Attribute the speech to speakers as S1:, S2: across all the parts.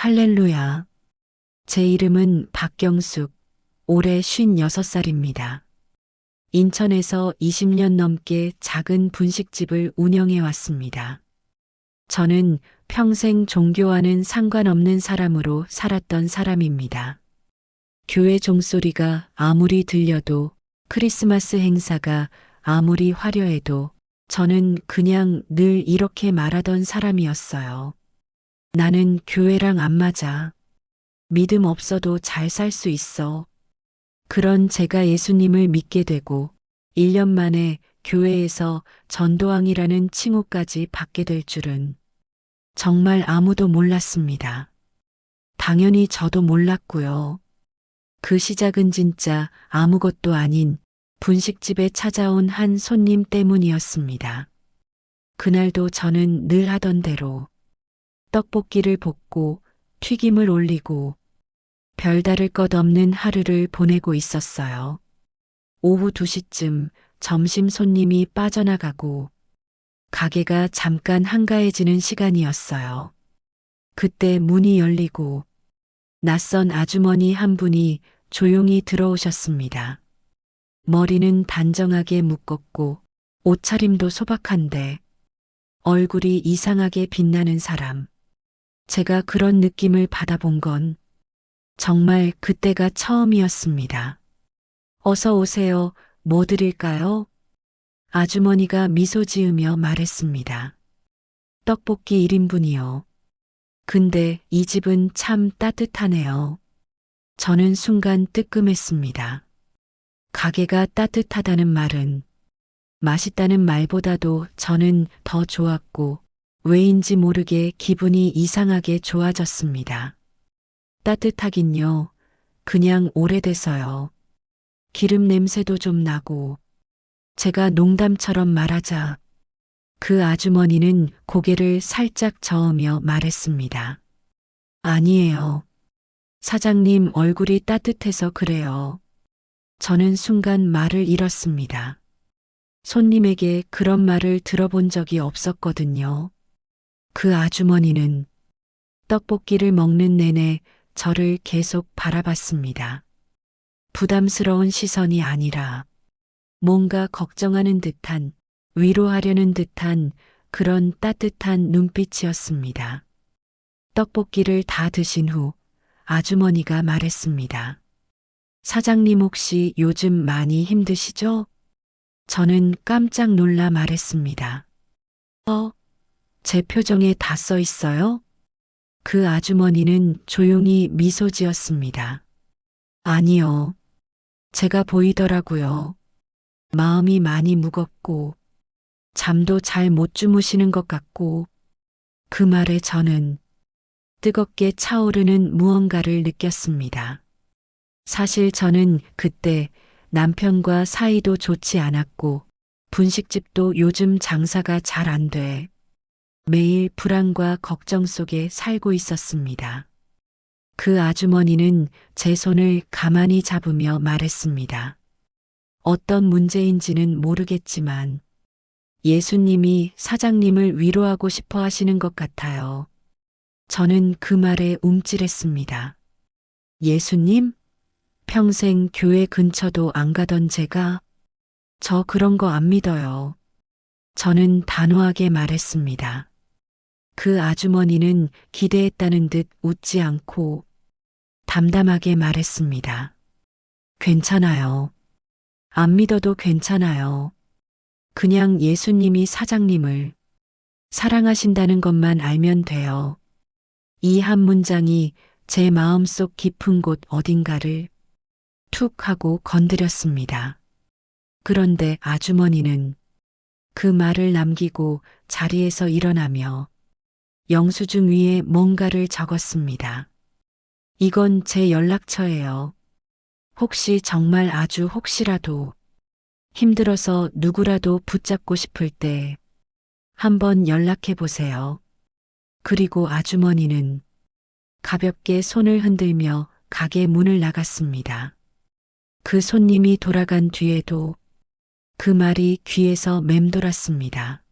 S1: 할렐루야. 제 이름은 박경숙, 올해 56살입니다. 인천에서 20년 넘게 작은 분식집을 운영해 왔습니다. 저는 평생 종교와는 상관없는 사람으로 살았던 사람입니다. 교회 종소리가 아무리 들려도, 크리스마스 행사가 아무리 화려해도 저는 그냥 늘 이렇게 말하던 사람이었어요. 나는 교회랑 안 맞아. 믿음 없어도 잘 살 수 있어. 그런 제가 예수님을 믿게 되고 1년 만에 교회에서 전도왕이라는 칭호까지 받게 될 줄은 정말 아무도 몰랐습니다. 당연히 저도 몰랐고요. 그 시작은 진짜 아무것도 아닌 분식집에 찾아온 한 손님 때문이었습니다. 그날도 저는 늘 하던 대로 떡볶이를 볶고 튀김을 올리고 별다를 것 없는 하루를 보내고 있었어요. 오후 2시쯤 점심 손님이 빠져나가고 가게가 잠깐 한가해지는 시간이었어요. 그때 문이 열리고 낯선 아주머니 한 분이 조용히 들어오셨습니다. 머리는 단정하게 묶었고 옷차림도 소박한데 얼굴이 이상하게 빛나는 사람. 제가 그런 느낌을 받아본 건 정말 그때가 처음이었습니다. 어서 오세요. 뭐 드릴까요? 아주머니가 미소 지으며 말했습니다. 떡볶이 1인분이요. 근데 이 집은 참 따뜻하네요. 저는 순간 뜨끔했습니다. 가게가 따뜻하다는 말은 맛있다는 말보다도 저는 더 좋았고 왜인지 모르게 기분이 이상하게 좋아졌습니다. 따뜻하긴요. 그냥 오래돼서요. 기름 냄새도 좀 나고. 제가 농담처럼 말하자 그 아주머니는 고개를 살짝 저으며 말했습니다. 아니에요. 사장님 얼굴이 따뜻해서 그래요. 저는 순간 말을 잃었습니다. 손님에게 그런 말을 들어본 적이 없었거든요. 그 아주머니는 떡볶이를 먹는 내내 저를 계속 바라봤습니다. 부담스러운 시선이 아니라 뭔가 걱정하는 듯한, 위로하려는 듯한 그런 따뜻한 눈빛이었습니다. 떡볶이를 다 드신 후 아주머니가 말했습니다. 사장님 혹시 요즘 많이 힘드시죠? 저는 깜짝 놀라 말했습니다. 제 표정에 다 써 있어요? 그 아주머니는 조용히 미소 지었습니다. 아니요. 제가 보이더라고요. 마음이 많이 무겁고 잠도 잘 못 주무시는 것 같고 그 말에 저는 뜨겁게 차오르는 무언가를 느꼈습니다. 사실 저는 그때 남편과 사이도 좋지 않았고 분식집도 요즘 장사가 잘 안 돼 매일 불안과 걱정 속에 살고 있었습니다. 그 아주머니는 제 손을 가만히 잡으며 말했습니다. 어떤 문제인지는 모르겠지만 예수님이 사장님을 위로하고 싶어 하시는 것 같아요. 저는 그 말에 움찔했습니다. 예수님? 평생 교회 근처도 안 가던 제가 저 그런 거 안 믿어요. 저는 단호하게 말했습니다. 그 아주머니는 기대했다는 듯 웃지 않고 담담하게 말했습니다. 괜찮아요. 안 믿어도 괜찮아요. 그냥 예수님이 사장님을 사랑하신다는 것만 알면 돼요. 이 한 문장이 제 마음속 깊은 곳 어딘가를 툭 하고 건드렸습니다. 그런데 아주머니는 그 말을 남기고 자리에서 일어나며 영수증 위에 뭔가를 적었습니다. 이건 제 연락처예요. 혹시 정말 아주 혹시라도 힘들어서 누구라도 붙잡고 싶을 때 한번 연락해 보세요. 그리고 아주머니는 가볍게 손을 흔들며 가게 문을 나갔습니다. 그 손님이 돌아간 뒤에도 그 말이 귀에서 맴돌았습니다.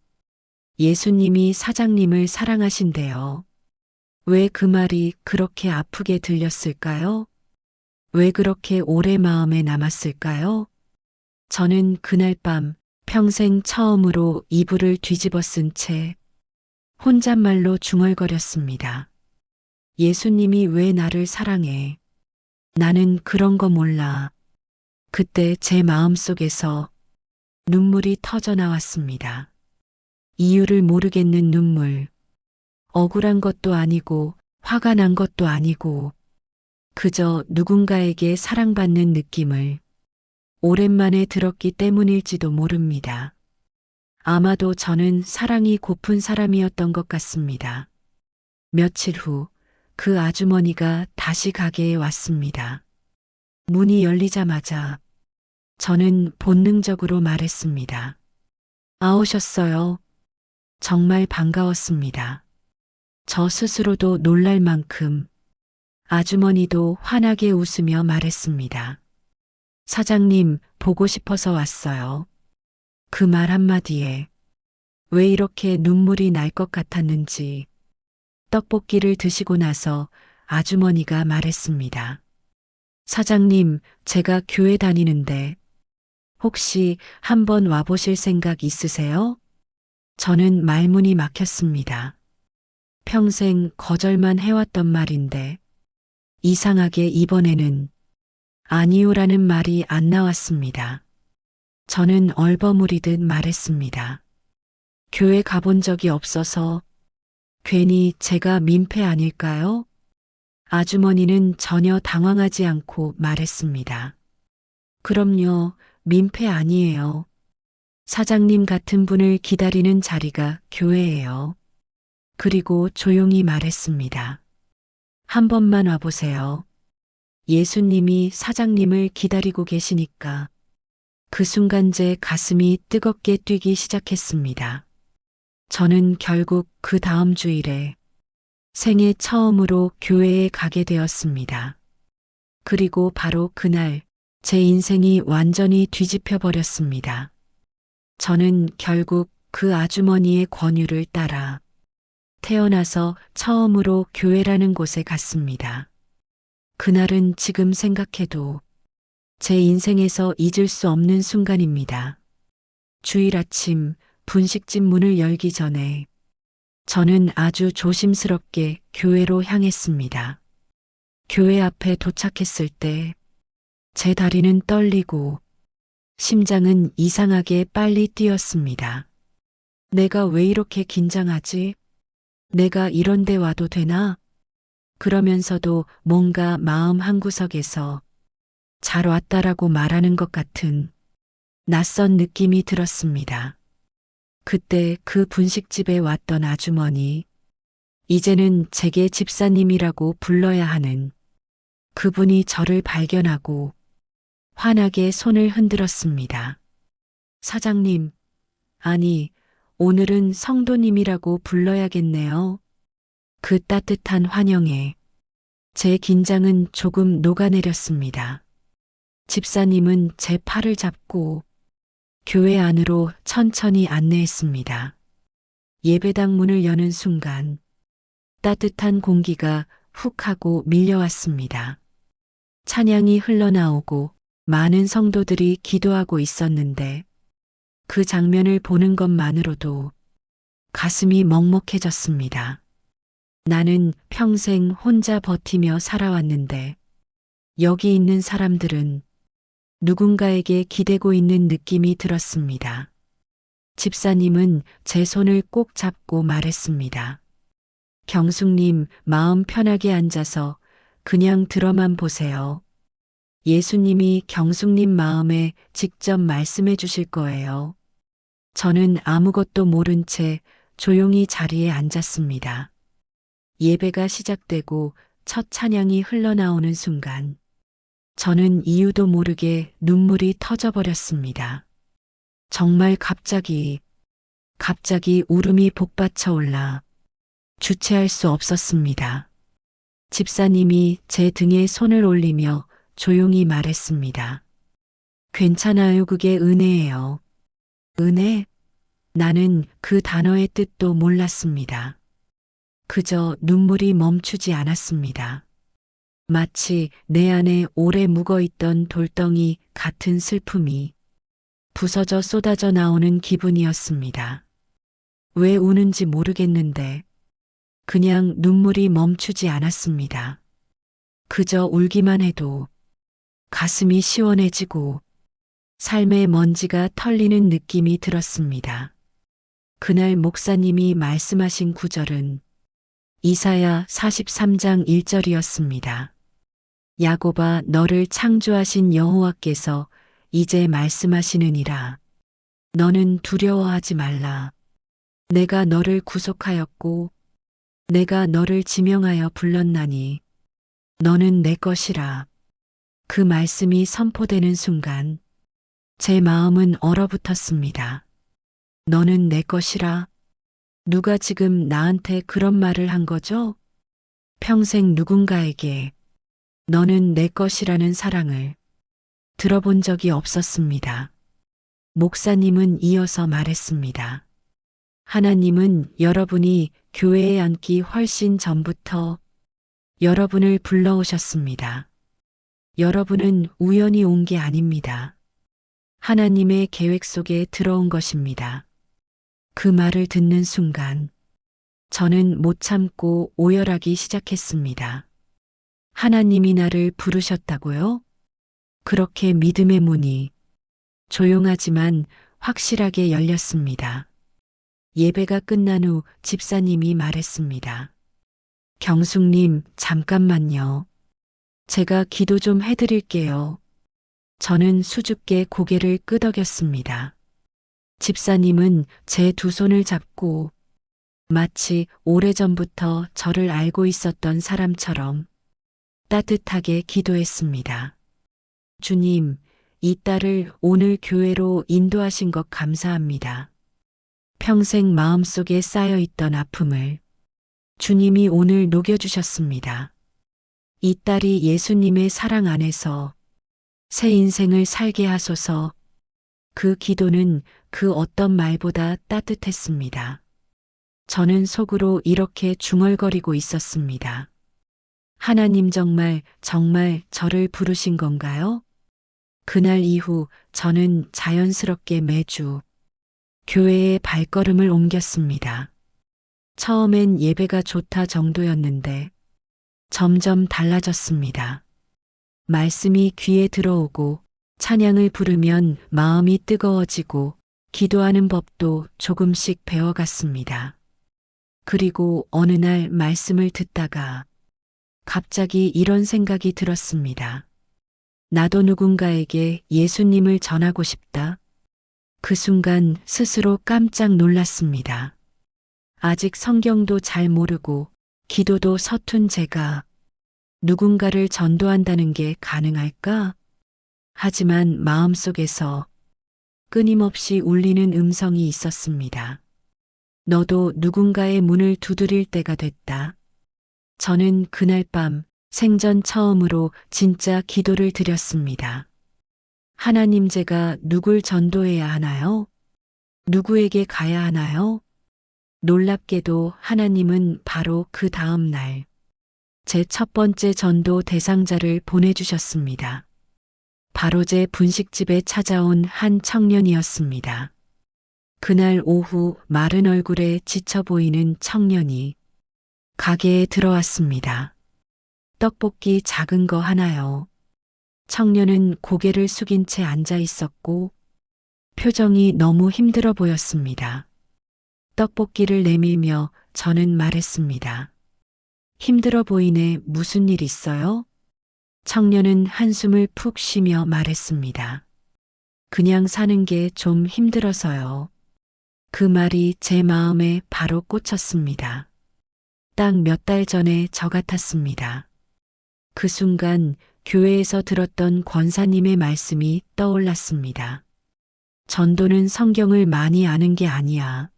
S1: 예수님이 사장님을 사랑하신대요. 왜 그 말이 그렇게 아프게 들렸을까요? 왜 그렇게 오래 마음에 남았을까요? 저는 그날 밤 평생 처음으로 이불을 뒤집어 쓴 채 혼잣말로 중얼거렸습니다. 예수님이 왜 나를 사랑해? 나는 그런 거 몰라. 그때 제 마음속에서 눈물이 터져 나왔습니다. 이유를 모르겠는 눈물. 억울한 것도 아니고 화가 난 것도 아니고 그저 누군가에게 사랑받는 느낌을 오랜만에 들었기 때문일지도 모릅니다. 아마도 저는 사랑이 고픈 사람이었던 것 같습니다. 며칠 후 그 아주머니가 다시 가게에 왔습니다. 문이 열리자마자 저는 본능적으로 말했습니다. 오셨어요. 정말 반가웠습니다. 저 스스로도 놀랄 만큼 아주머니도 환하게 웃으며 말했습니다. 사장님, 보고 싶어서 왔어요. 그 말 한마디에 왜 이렇게 눈물이 날 것 같았는지 떡볶이를 드시고 나서 아주머니가 말했습니다. 사장님, 제가 교회 다니는데 혹시 한번 와보실 생각 있으세요? 저는 말문이 막혔습니다. 평생 거절만 해왔던 말인데 이상하게 이번에는 아니요라는 말이 안 나왔습니다. 저는 얼버무리듯 말했습니다. 교회 가본 적이 없어서 괜히 제가 민폐 아닐까요? 아주머니는 전혀 당황하지 않고 말했습니다. 그럼요, 민폐 아니에요. 사장님 같은 분을 기다리는 자리가 교회예요. 그리고 조용히 말했습니다. 한 번만 와보세요. 예수님이 사장님을 기다리고 계시니까 그 순간 제 가슴이 뜨겁게 뛰기 시작했습니다. 저는 결국 그 다음 주일에 생애 처음으로 교회에 가게 되었습니다. 그리고 바로 그날 제 인생이 완전히 뒤집혀 버렸습니다. 저는 결국 그 아주머니의 권유를 따라 태어나서 처음으로 교회라는 곳에 갔습니다. 그날은 지금 생각해도 제 인생에서 잊을 수 없는 순간입니다. 주일 아침 분식집 문을 열기 전에 저는 아주 조심스럽게 교회로 향했습니다. 교회 앞에 도착했을 때 제 다리는 떨리고 심장은 이상하게 빨리 뛰었습니다. 내가 왜 이렇게 긴장하지? 내가 이런 데 와도 되나? 그러면서도 뭔가 마음 한구석에서 잘 왔다라고 말하는 것 같은 낯선 느낌이 들었습니다. 그때 그 분식집에 왔던 아주머니, 이제는 제게 집사님이라고 불러야 하는 그분이 저를 발견하고 환하게 손을 흔들었습니다. 사장님, 아니, 오늘은 성도님이라고 불러야겠네요. 그 따뜻한 환영에 제 긴장은 조금 녹아내렸습니다. 집사님은 제 팔을 잡고 교회 안으로 천천히 안내했습니다. 예배당 문을 여는 순간 따뜻한 공기가 훅 하고 밀려왔습니다. 찬양이 흘러나오고 많은 성도들이 기도하고 있었는데 그 장면을 보는 것만으로도 가슴이 먹먹해졌습니다. 나는 평생 혼자 버티며 살아왔는데 여기 있는 사람들은 누군가에게 기대고 있는 느낌이 들었습니다. 집사님은 제 손을 꼭 잡고 말했습니다. 경숙님, 마음 편하게 앉아서 그냥 들어만 보세요. 예수님이 경숙님 마음에 직접 말씀해 주실 거예요. 저는 아무것도 모른 채 조용히 자리에 앉았습니다. 예배가 시작되고 첫 찬양이 흘러나오는 순간 저는 이유도 모르게 눈물이 터져버렸습니다. 정말 갑자기 울음이 복받쳐 올라 주체할 수 없었습니다. 집사님이 제 등에 손을 올리며 조용히 말했습니다. 괜찮아요. 그게 은혜예요. 은혜? 나는 그 단어의 뜻도 몰랐습니다. 그저 눈물이 멈추지 않았습니다. 마치 내 안에 오래 묵어있던 돌덩이 같은 슬픔이 부서져 쏟아져 나오는 기분이었습니다. 왜 우는지 모르겠는데 그냥 눈물이 멈추지 않았습니다. 그저 울기만 해도 가슴이 시원해지고 삶의 먼지가 털리는 느낌이 들었습니다. 그날 목사님이 말씀하신 구절은 이사야 43장 1절이었습니다. 야곱아 너를 창조하신 여호와께서 이제 말씀하시느니라. 너는 두려워하지 말라. 내가 너를 구속하였고 내가 너를 지명하여 불렀나니 너는 내 것이라. 그 말씀이 선포되는 순간 제 마음은 얼어붙었습니다. 너는 내 것이라. 누가 지금 나한테 그런 말을 한 거죠? 평생 누군가에게 너는 내 것이라는 사랑을 들어본 적이 없었습니다. 목사님은 이어서 말했습니다. 하나님은 여러분이 교회에 앉기 훨씬 전부터 여러분을 불러오셨습니다. 여러분은 우연히 온 게 아닙니다. 하나님의 계획 속에 들어온 것입니다. 그 말을 듣는 순간 저는 못 참고 오열하기 시작했습니다. 하나님이 나를 부르셨다고요? 그렇게 믿음의 문이 조용하지만 확실하게 열렸습니다. 예배가 끝난 후 집사님이 말했습니다. 경숙님, 잠깐만요. 제가 기도 좀 해드릴게요. 저는 수줍게 고개를 끄덕였습니다. 집사님은 제 두 손을 잡고 마치 오래전부터 저를 알고 있었던 사람처럼 따뜻하게 기도했습니다. 주님, 이 딸을 오늘 교회로 인도하신 것 감사합니다. 평생 마음속에 쌓여있던 아픔을 주님이 오늘 녹여주셨습니다. 이 딸이 예수님의 사랑 안에서 새 인생을 살게 하소서. 그 기도는 그 어떤 말보다 따뜻했습니다. 저는 속으로 이렇게 중얼거리고 있었습니다. 하나님 정말 저를 부르신 건가요? 그날 이후 저는 자연스럽게 매주 교회에 발걸음을 옮겼습니다. 처음엔 예배가 좋다 정도였는데 점점 달라졌습니다. 말씀이 귀에 들어오고 찬양을 부르면 마음이 뜨거워지고 기도하는 법도 조금씩 배워갔습니다. 그리고 어느 날 말씀을 듣다가 갑자기 이런 생각이 들었습니다. 나도 누군가에게 예수님을 전하고 싶다. 그 순간 스스로 깜짝 놀랐습니다. 아직 성경도 잘 모르고 기도도 서툰 제가 누군가를 전도한다는 게 가능할까? 하지만 마음속에서 끊임없이 울리는 음성이 있었습니다. 너도 누군가의 문을 두드릴 때가 됐다. 저는 그날 밤 생전 처음으로 진짜 기도를 드렸습니다. 하나님, 제가 누굴 전도해야 하나요? 누구에게 가야 하나요? 놀랍게도 하나님은 바로 그 다음 날 제 첫 번째 전도 대상자를 보내주셨습니다. 바로 제 분식집에 찾아온 한 청년이었습니다. 그날 오후 마른 얼굴에 지쳐 보이는 청년이 가게에 들어왔습니다. 떡볶이 작은 거 하나요? 청년은 고개를 숙인 채 앉아 있었고 표정이 너무 힘들어 보였습니다. 떡볶이를 내밀며 저는 말했습니다. 힘들어 보이네. 무슨 일 있어요? 청년은 한숨을 푹 쉬며 말했습니다. 그냥 사는 게 좀 힘들어서요. 그 말이 제 마음에 바로 꽂혔습니다. 딱 몇 달 전에 저 같았습니다. 그 순간 교회에서 들었던 권사님의 말씀이 떠올랐습니다. 전도는 성경을 많이 아는 게 아니야.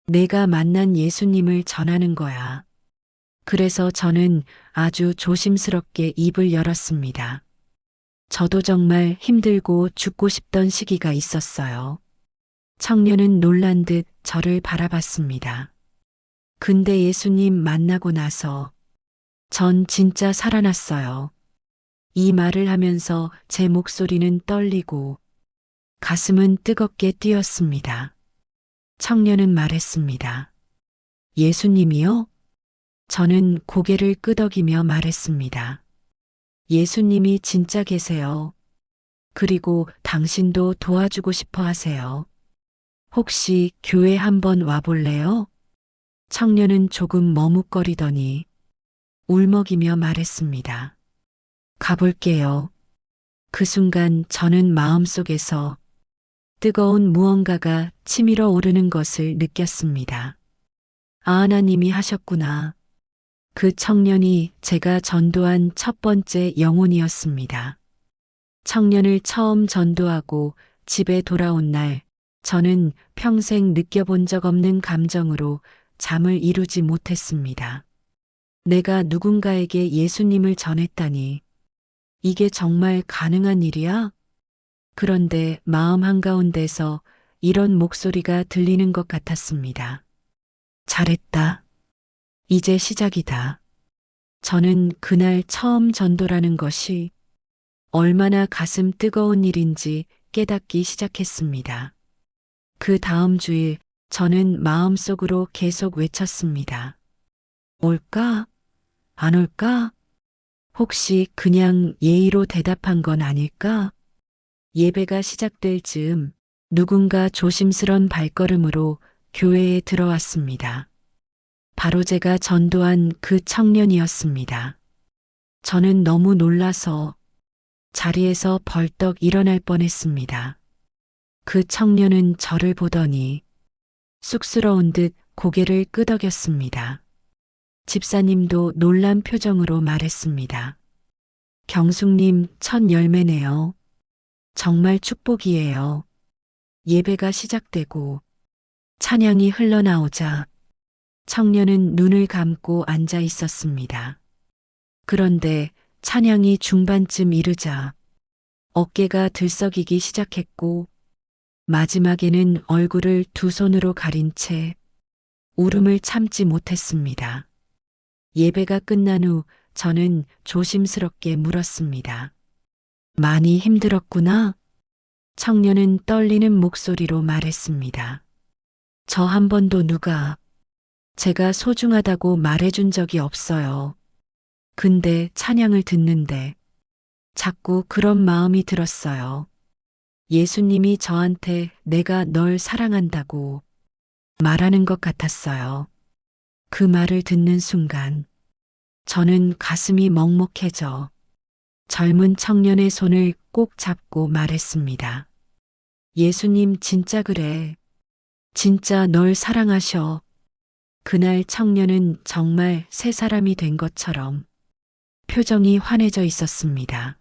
S1: 내가 만난 예수님을 전하는 거야. 그래서 저는 아주 조심스럽게 입을 열었습니다. 저도 정말 힘들고 죽고 싶던 시기가 있었어요. 청년은 놀란 듯 저를 바라봤습니다. 근데 예수님 만나고 나서 전 진짜 살아났어요. 이 말을 하면서 제 목소리는 떨리고 가슴은 뜨겁게 뛰었습니다. 청년은 말했습니다. 예수님이요? 저는 고개를 끄덕이며 말했습니다. 예수님이 진짜 계세요. 그리고 당신도 도와주고 싶어 하세요. 혹시 교회 한번 와볼래요? 청년은 조금 머뭇거리더니 울먹이며 말했습니다. 가볼게요. 그 순간 저는 마음속에서 뜨거운 무언가가 치밀어 오르는 것을 느꼈습니다. 아, 하나님이 하셨구나. 그 청년이 제가 전도한 첫 번째 영혼이었습니다. 청년을 처음 전도하고 집에 돌아온 날, 저는 평생 느껴본 적 없는 감정으로 잠을 이루지 못했습니다. 내가 누군가에게 예수님을 전했다니, 이게 정말 가능한 일이야? 그런데 마음 한가운데서 이런 목소리가 들리는 것 같았습니다. 잘했다. 이제 시작이다. 저는 그날 처음 전도라는 것이 얼마나 가슴 뜨거운 일인지 깨닫기 시작했습니다. 그 다음 주일 저는 마음속으로 계속 외쳤습니다. 올까? 안 올까? 혹시 그냥 예의로 대답한 건 아닐까? 예배가 시작될 즈음 누군가 조심스런 발걸음으로 교회에 들어왔습니다. 바로 제가 전도한 그 청년이었습니다. 저는 너무 놀라서 자리에서 벌떡 일어날 뻔했습니다. 그 청년은 저를 보더니 쑥스러운 듯 고개를 끄덕였습니다. 집사님도 놀란 표정으로 말했습니다. 경숙님 첫 열매네요. 정말 축복이에요. 예배가 시작되고 찬양이 흘러나오자 청년은 눈을 감고 앉아 있었습니다. 그런데 찬양이 중반쯤 이르자 어깨가 들썩이기 시작했고 마지막에는 얼굴을 두 손으로 가린 채 울음을 참지 못했습니다. 예배가 끝난 후 저는 조심스럽게 물었습니다. 많이 힘들었구나? 청년은 떨리는 목소리로 말했습니다. 저 한 번도 누가 제가 소중하다고 말해준 적이 없어요. 근데 찬양을 듣는데 자꾸 그런 마음이 들었어요. 예수님이 저한테 내가 널 사랑한다고 말하는 것 같았어요. 그 말을 듣는 순간 저는 가슴이 먹먹해져 젊은 청년의 손을 꼭 잡고 말했습니다. 예수님 진짜 그래. 진짜 널 사랑하셔. 그날 청년은 정말 새 사람이 된 것처럼 표정이 환해져 있었습니다.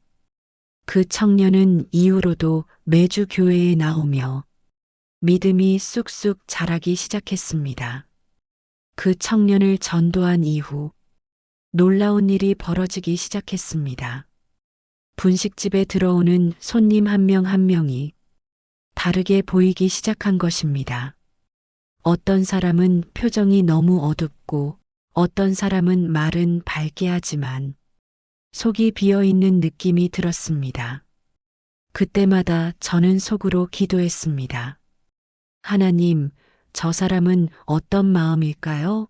S1: 그 청년은 이후로도 매주 교회에 나오며 믿음이 쑥쑥 자라기 시작했습니다. 그 청년을 전도한 이후 놀라운 일이 벌어지기 시작했습니다. 분식집에 들어오는 손님 한 명 한 명이 다르게 보이기 시작한 것입니다. 어떤 사람은 표정이 너무 어둡고 어떤 사람은 말은 밝게 하지만 속이 비어있는 느낌이 들었습니다. 그때마다 저는 속으로 기도했습니다. 하나님, 저 사람은 어떤 마음일까요?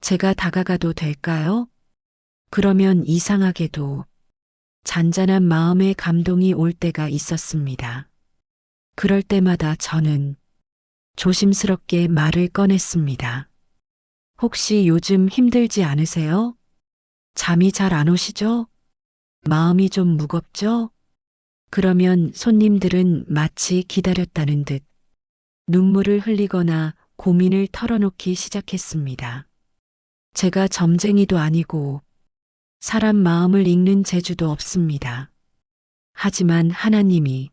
S1: 제가 다가가도 될까요? 그러면 이상하게도 잔잔한 마음의 감동이 올 때가 있었습니다. 그럴 때마다 저는 조심스럽게 말을 꺼냈습니다. 혹시 요즘 힘들지 않으세요? 잠이 잘 안 오시죠? 마음이 좀 무겁죠? 그러면 손님들은 마치 기다렸다는 듯 눈물을 흘리거나 고민을 털어놓기 시작했습니다. 제가 점쟁이도 아니고 사람 마음을 읽는 재주도 없습니다. 하지만 하나님이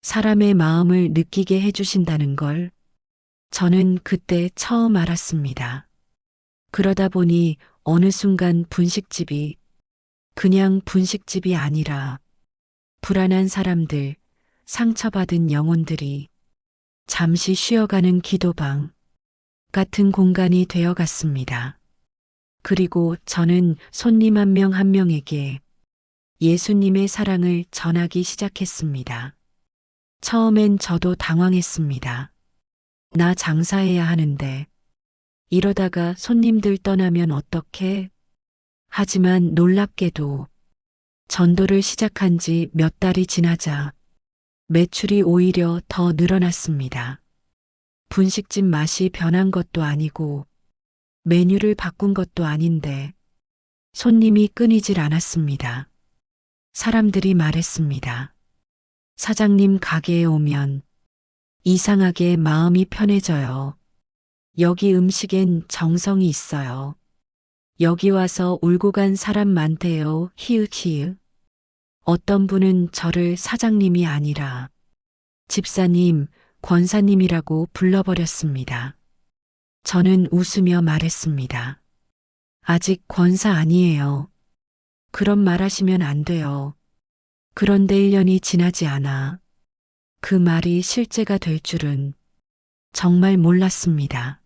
S1: 사람의 마음을 느끼게 해주신다는 걸 저는 그때 처음 알았습니다. 그러다 보니 어느 순간 분식집이 그냥 분식집이 아니라 불안한 사람들, 상처받은 영혼들이 잠시 쉬어가는 기도방, 같은 공간이 되어 갔습니다. 그리고 저는 손님 한 명 한 명에게 예수님의 사랑을 전하기 시작했습니다. 처음엔 저도 당황했습니다. 나 장사해야 하는데 이러다가 손님들 떠나면 어떡해? 하지만 놀랍게도 전도를 시작한 지 몇 달이 지나자 매출이 오히려 더 늘어났습니다. 분식집 맛이 변한 것도 아니고 메뉴를 바꾼 것도 아닌데 손님이 끊이질 않았습니다. 사람들이 말했습니다. 사장님 가게에 오면 이상하게 마음이 편해져요. 여기 음식엔 정성이 있어요. 여기 와서 울고 간 사람 많대요. 히읗히읗. 어떤 분은 저를 사장님이 아니라 집사님, 권사님이라고 불러버렸습니다. 저는 웃으며 말했습니다. 아직 권사 아니에요. 그런 말 하시면 안 돼요. 그런데 1년이 지나지 않아 그 말이 실제가 될 줄은 정말 몰랐습니다.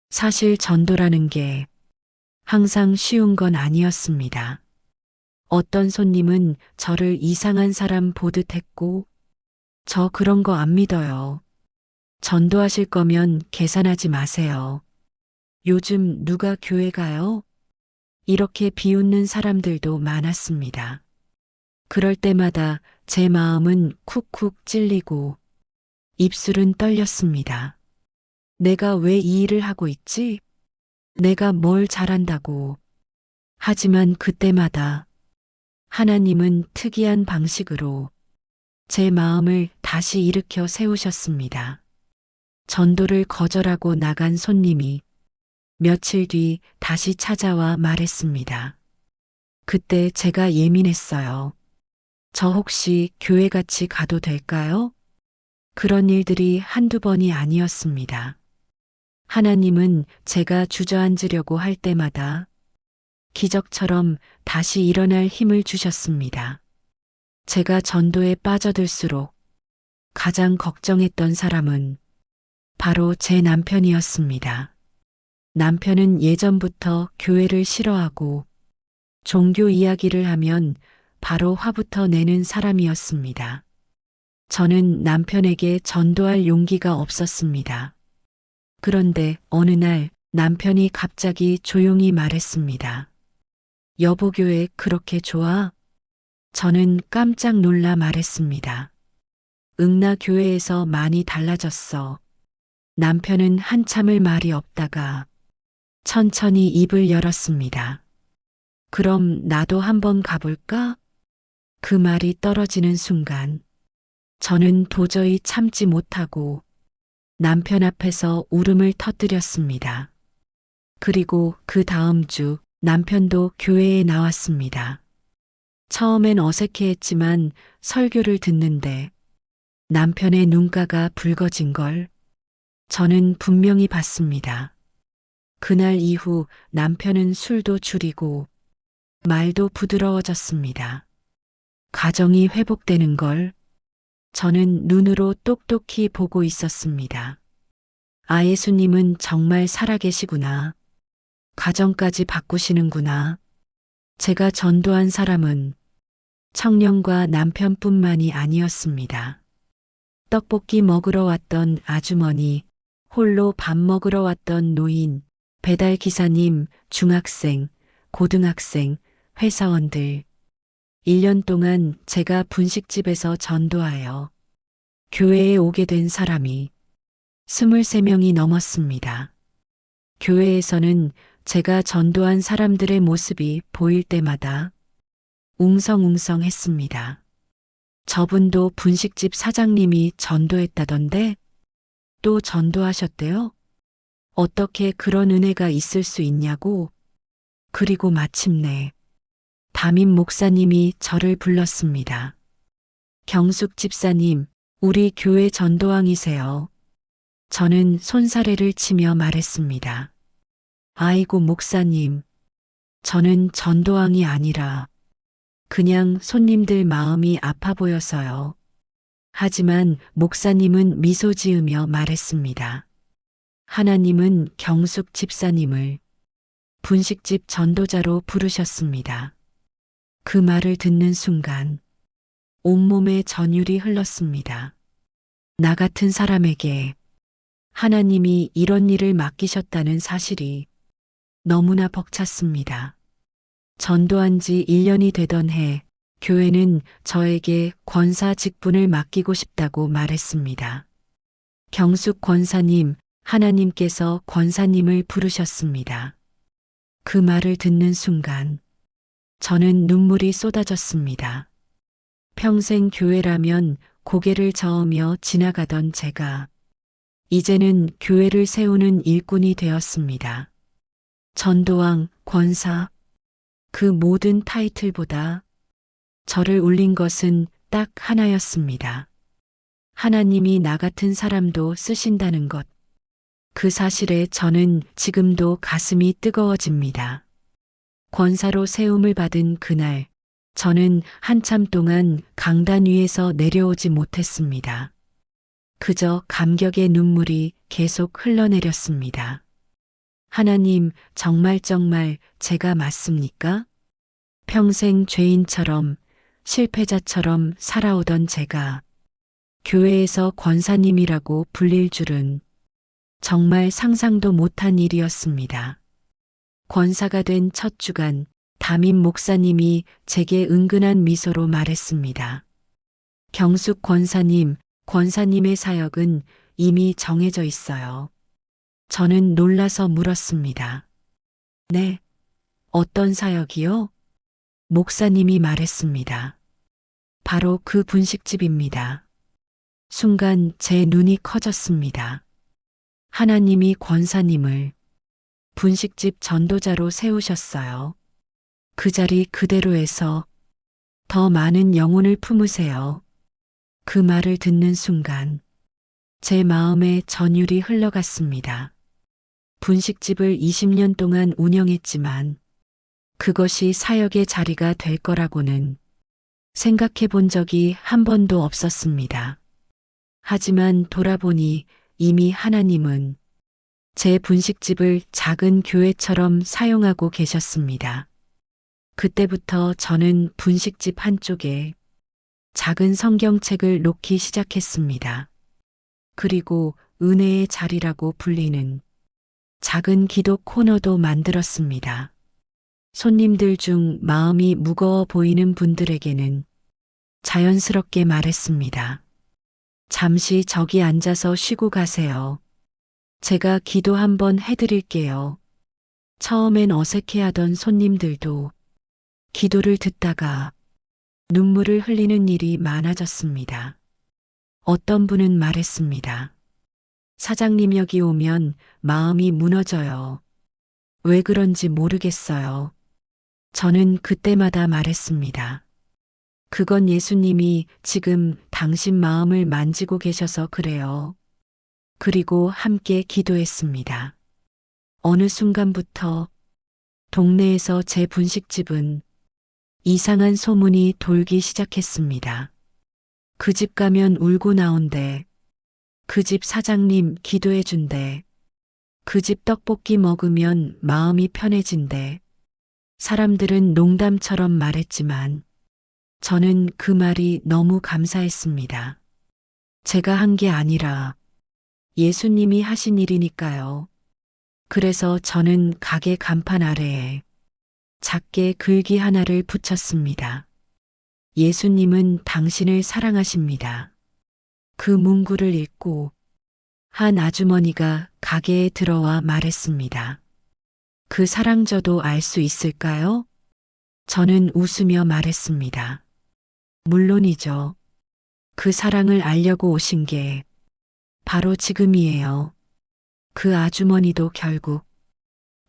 S1: 사실 전도라는 게 항상 쉬운 건 아니었습니다. 어떤 손님은 저를 이상한 사람 보듯 했고, 저 그런 거 안 믿어요. 전도하실 거면 계산하지 마세요. 요즘 누가 교회 가요? 이렇게 비웃는 사람들도 많았습니다. 그럴 때마다 제 마음은 쿡쿡 찔리고 입술은 떨렸습니다. 내가 왜 이 일을 하고 있지? 내가 뭘 잘한다고. 하지만 그때마다 하나님은 특이한 방식으로 제 마음을 다시 일으켜 세우셨습니다. 전도를 거절하고 나간 손님이 며칠 뒤 다시 찾아와 말했습니다. 그때 제가 예민했어요. 저 혹시 교회 같이 가도 될까요? 그런 일들이 한두 번이 아니었습니다. 하나님은 제가 주저앉으려고 할 때마다 기적처럼 다시 일어날 힘을 주셨습니다. 제가 전도에 빠져들수록 가장 걱정했던 사람은 바로 제 남편이었습니다. 남편은 예전부터 교회를 싫어하고 종교 이야기를 하면 바로 화부터 내는 사람이었습니다. 저는 남편에게 전도할 용기가 없었습니다. 그런데 어느 날 남편이 갑자기 조용히 말했습니다. 여보 교회 그렇게 좋아? 저는 깜짝 놀라 말했습니다. 응나 교회에서 많이 달라졌어. 남편은 한참을 말이 없다가 천천히 입을 열었습니다. 그럼 나도 한번 가볼까? 그 말이 떨어지는 순간 저는 도저히 참지 못하고 남편 앞에서 울음을 터뜨렸습니다. 그리고 그 다음 주 남편도 교회에 나왔습니다. 처음엔 어색해했지만 설교를 듣는데 남편의 눈가가 붉어진 걸 저는 분명히 봤습니다. 그날 이후 남편은 술도 줄이고 말도 부드러워졌습니다. 가정이 회복되는 걸 저는 눈으로 똑똑히 보고 있었습니다. 아, 예수님은 정말 살아계시구나. 가정까지 바꾸시는구나. 제가 전도한 사람은 청년과 남편뿐만이 아니었습니다. 떡볶이 먹으러 왔던 아주머니, 홀로 밥 먹으러 왔던 노인, 배달 기사님, 중학생, 고등학생, 회사원들. 1년 동안 제가 분식집에서 전도하여 교회에 오게 된 사람이 23명이 넘었습니다. 교회에서는 제가 전도한 사람들의 모습이 보일 때마다 웅성웅성했습니다. 저분도 분식집 사장님이 전도했다던데 또 전도하셨대요? 어떻게 그런 은혜가 있을 수 있냐고? 그리고 마침내 담임 목사님이 저를 불렀습니다. 경숙 집사님, 우리 교회 전도왕이세요. 저는 손사래를 치며 말했습니다. 아이고 목사님, 저는 전도왕이 아니라 그냥 손님들 마음이 아파 보여서요. 하지만 목사님은 미소 지으며 말했습니다. 하나님은 경숙 집사님을 분식집 전도자로 부르셨습니다. 그 말을 듣는 순간 온몸에 전율이 흘렀습니다. 나 같은 사람에게 하나님이 이런 일을 맡기셨다는 사실이 너무나 벅찼습니다. 전도한 지 1년이 되던 해 교회는 저에게 권사 직분을 맡기고 싶다고 말했습니다. 경숙 권사님, 하나님께서 권사님을 부르셨습니다. 그 말을 듣는 순간 저는 눈물이 쏟아졌습니다. 평생 교회라면 고개를 저으며 지나가던 제가 이제는 교회를 세우는 일꾼이 되었습니다. 전도왕, 권사, 그 모든 타이틀보다 저를 울린 것은 딱 하나였습니다. 하나님이 나 같은 사람도 쓰신다는 것. 그 사실에 저는 지금도 가슴이 뜨거워집니다. 권사로 세움을 받은 그날, 저는 한참 동안 강단 위에서 내려오지 못했습니다. 그저 감격의 눈물이 계속 흘러내렸습니다. 하나님, 정말 제가 맞습니까? 평생 죄인처럼, 실패자처럼 살아오던 제가 교회에서 권사님이라고 불릴 줄은 정말 상상도 못한 일이었습니다. 권사가 된 첫 주간, 담임 목사님이 제게 은근한 미소로 말했습니다. 경숙 권사님, 권사님의 사역은 이미 정해져 있어요. 저는 놀라서 물었습니다. 네, 어떤 사역이요? 목사님이 말했습니다. 바로 그 분식집입니다. 순간 제 눈이 커졌습니다. 하나님이 권사님을 분식집 전도자로 세우셨어요. 그 자리 그대로에서 더 많은 영혼을 품으세요. 그 말을 듣는 순간 제 마음에 전율이 흘러갔습니다. 분식집을 20년 동안 운영했지만 그것이 사역의 자리가 될 거라고는 생각해 본 적이 한 번도 없었습니다. 하지만 돌아보니 이미 하나님은 제 분식집을 작은 교회처럼 사용하고 계셨습니다. 그때부터 저는 분식집 한쪽에 작은 성경책을 놓기 시작했습니다. 그리고 은혜의 자리라고 불리는 작은 기도 코너도 만들었습니다. 손님들 중 마음이 무거워 보이는 분들에게는 자연스럽게 말했습니다. 잠시 저기 앉아서 쉬고 가세요. 제가 기도 한번 해드릴게요. 처음엔 어색해하던 손님들도 기도를 듣다가 눈물을 흘리는 일이 많아졌습니다. 어떤 분은 말했습니다. 사장님 여기 오면 마음이 무너져요. 왜 그런지 모르겠어요. 저는 그때마다 말했습니다. 그건 예수님이 지금 당신 마음을 만지고 계셔서 그래요. 그리고 함께 기도했습니다. 어느 순간부터 동네에서 제 분식집은 이상한 소문이 돌기 시작했습니다. 그 집 가면 울고 나온대. 그 집 사장님 기도해 준대. 그 집 떡볶이 먹으면 마음이 편해진대. 사람들은 농담처럼 말했지만 저는 그 말이 너무 감사했습니다. 제가 한 게 아니라 예수님이 하신 일이니까요. 그래서 저는 가게 간판 아래에 작게 글귀 하나를 붙였습니다. 예수님은 당신을 사랑하십니다. 그 문구를 읽고 한 아주머니가 가게에 들어와 말했습니다. 그 사랑 저도 알 수 있을까요? 저는 웃으며 말했습니다. 물론이죠. 그 사랑을 알려고 오신 게 바로 지금이에요. 그 아주머니도 결국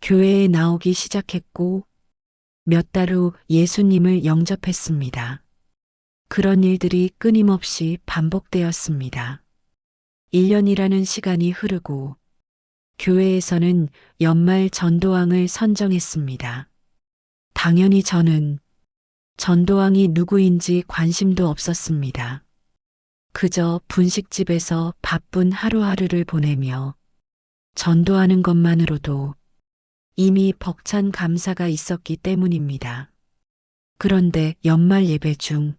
S1: 교회에 나오기 시작했고 몇 달 후 예수님을 영접했습니다. 그런 일들이 끊임없이 반복되었습니다. 1년이라는 시간이 흐르고 교회에서는 연말 전도왕을 선정했습니다. 당연히 저는 전도왕이 누구인지 관심도 없었습니다. 그저 분식집에서 바쁜 하루하루를 보내며 전도하는 것만으로도 이미 벅찬 감사가 있었기 때문입니다. 그런데 연말 예배 중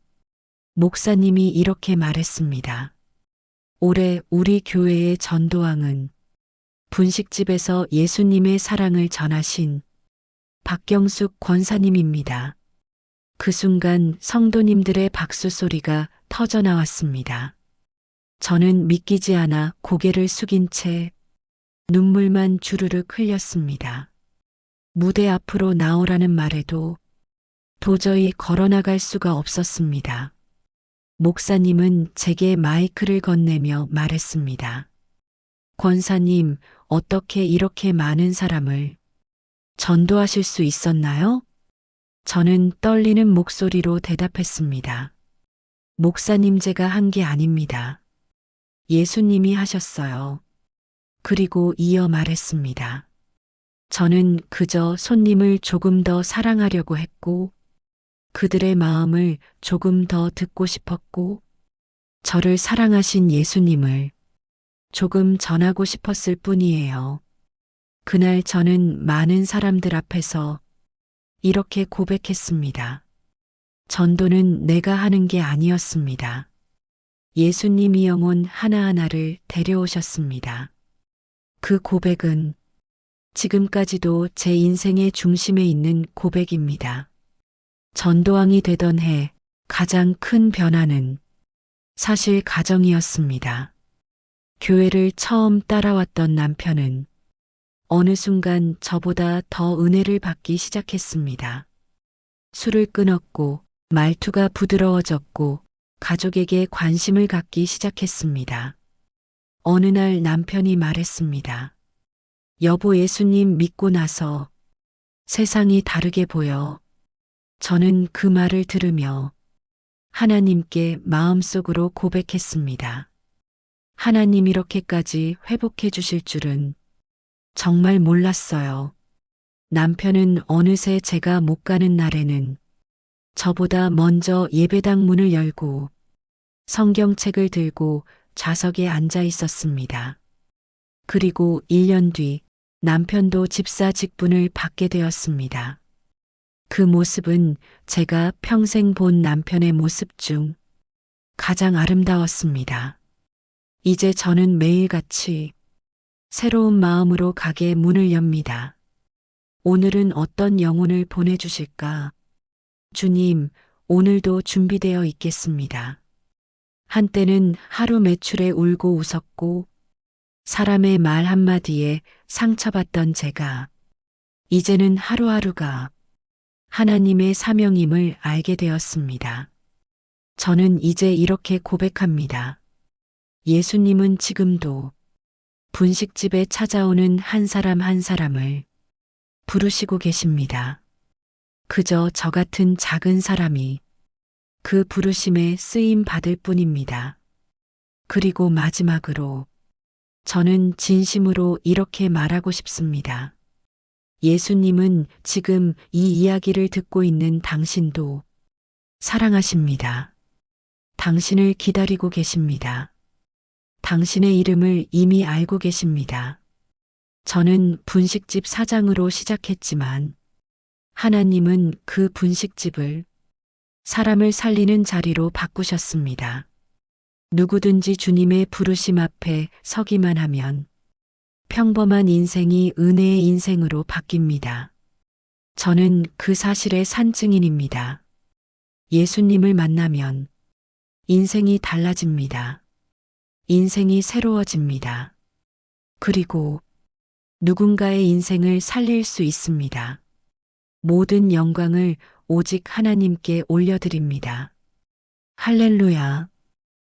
S1: 목사님이 이렇게 말했습니다. 올해 우리 교회의 전도왕은 분식집에서 예수님의 사랑을 전하신 박경숙 권사님입니다. 그 순간 성도님들의 박수 소리가 터져 나왔습니다. 저는 믿기지 않아 고개를 숙인 채 눈물만 주르륵 흘렸습니다. 무대 앞으로 나오라는 말에도 도저히 걸어나갈 수가 없었습니다. 목사님은 제게 마이크를 건네며 말했습니다. 권사님, 어떻게 이렇게 많은 사람을 전도하실 수 있었나요? 저는 떨리는 목소리로 대답했습니다. 목사님, 제가 한 게 아닙니다. 예수님이 하셨어요. 그리고 이어 말했습니다. 저는 그저 손님을 조금 더 사랑하려고 했고, 그들의 마음을 조금 더 듣고 싶었고, 저를 사랑하신 예수님을 조금 전하고 싶었을 뿐이에요. 그날 저는 많은 사람들 앞에서 이렇게 고백했습니다. 전도는 내가 하는 게 아니었습니다. 예수님이 영혼 하나하나를 데려오셨습니다. 그 고백은 지금까지도 제 인생의 중심에 있는 고백입니다. 전도왕이 되던 해 가장 큰 변화는 사실 가정이었습니다. 교회를 처음 따라왔던 남편은 어느 순간 저보다 더 은혜를 받기 시작했습니다. 술을 끊었고 말투가 부드러워졌고 가족에게 관심을 갖기 시작했습니다. 어느 날 남편이 말했습니다. 여보, 예수님 믿고 나서 세상이 다르게 보여. 저는 그 말을 들으며 하나님께 마음속으로 고백했습니다. 하나님, 이렇게까지 회복해 주실 줄은 정말 몰랐어요. 남편은 어느새 제가 못 가는 날에는 저보다 먼저 예배당 문을 열고 성경책을 들고 좌석에 앉아 있었습니다. 그리고 1년 뒤 남편도 집사 직분을 받게 되었습니다. 그 모습은 제가 평생 본 남편의 모습 중 가장 아름다웠습니다. 이제 저는 매일같이 새로운 마음으로 가게 문을 엽니다. 오늘은 어떤 영혼을 보내주실까? 주님, 오늘도 준비되어 있겠습니다. 한때는 하루 매출에 울고 웃었고 사람의 말 한마디에 상처받던 제가 이제는 하루하루가 하나님의 사명임을 알게 되었습니다. 저는 이제 이렇게 고백합니다. 예수님은 지금도 분식집에 찾아오는 한 사람 한 사람을 부르시고 계십니다. 그저 저 같은 작은 사람이 그 부르심에 쓰임 받을 뿐입니다. 그리고 마지막으로 저는 진심으로 이렇게 말하고 싶습니다. 예수님은 지금 이 이야기를 듣고 있는 당신도 사랑하십니다. 당신을 기다리고 계십니다. 당신의 이름을 이미 알고 계십니다. 저는 분식집 사장으로 시작했지만 하나님은 그 분식집을 사람을 살리는 자리로 바꾸셨습니다. 누구든지 주님의 부르심 앞에 서기만 하면 평범한 인생이 은혜의 인생으로 바뀝니다. 저는 그 사실의 산증인입니다. 예수님을 만나면 인생이 달라집니다. 인생이 새로워집니다. 그리고 누군가의 인생을 살릴 수 있습니다. 모든 영광을 오직 하나님께 올려드립니다. 할렐루야.